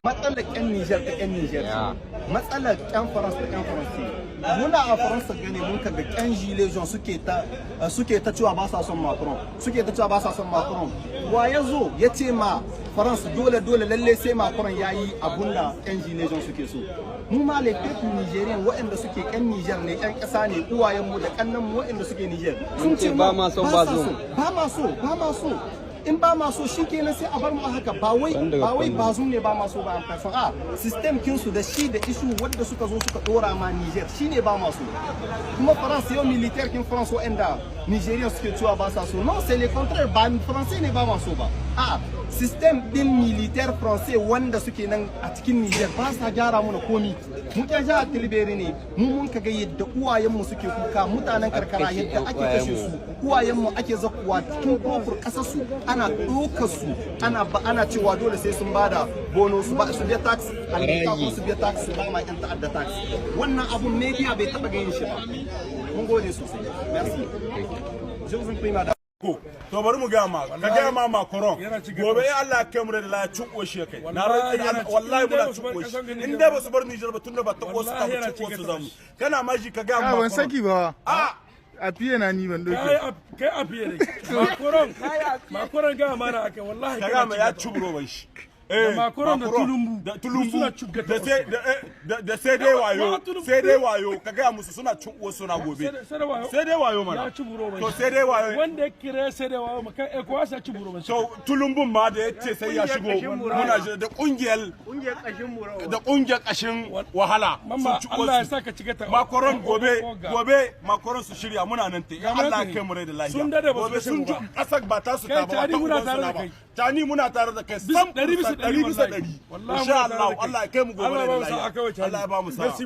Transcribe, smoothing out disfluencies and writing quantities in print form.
matsalar ƴan Nijar ta ƴan Nijar matsalar ƴan Faransa ta ƴan Faransa muna a Faransa gane mun kaga ƴan Gilejon suke ta cewa ba sa son Macron wa yazo ya ce ma Faransa dole lalle sai Macron yayi abun da ƴan Gilejon suke so mu ma le peuple nigérien waɗanda suke ƴan Nijar ne ƴan ƙasa ne uwayen mu da kannan mu waɗanda suke Nijar sun ce ba ma so in ba ma so shikenan sai a bar mu haka ba wai bazum ne ba ma so ba amfani a system kinsu da shi da isu wanda suka zo suka dora ma Niger shine ba ma so kuma France yau militaire kin France wanda Nigerians suke cewa ba sa so non c'est le contraire ba français ne ba ma so ba a system din militaire français wanda suke nan a cikin Niger ba sa gyara mu na komi mu ta ja Tilberi ne mu mun kaga yadda uwayen mu suke kuka mutanen karkara yadda ake kashe su uwayen mu ake zakuwa cikin kofur kasar su ana ɗaukar su ana cewa dole sai sun bada bono su biya tax alƙa ko su biya tax ba ma yan ta'adda tax wannan abun media bai taba ganin shi ba mun gode sosai merci je vous en prie madame to bari mu ga ma ka ga ma Macron gobe ya Allah kai mu da la ciko shi kai na wallahi muna ciko shi in dai ba su bar Niger ba tunda ba ta ko su ta ciko su zamu kana maji ka ga ma ban saki ba a fiye na ni ban doke kai a fiye ne Macron ga mana ake wallahi ka ga ma ya cubro ban shi Macron da tulumbu suna cugata da sai dai wayo ka ga musu suna cin uwa suna gobe sai dai wayo mana ya cuburo ban to sai dai wayo wanda ya kire sai dai wayo kai ko sa cuburo ban so tulumbun ma da yace sai ya shigo muna da kungiyar kashin wahala mamma Allah ya saka cigata Macron gobe Macron su shirya muna nan te Allah ya kai mu rai da lafiya gobe sun kasar ba ta su ta ba tani muna tare da kai sam 100% insha Allah Allah ya kai mu gobe da lafiya Allah ya ba mu sa'a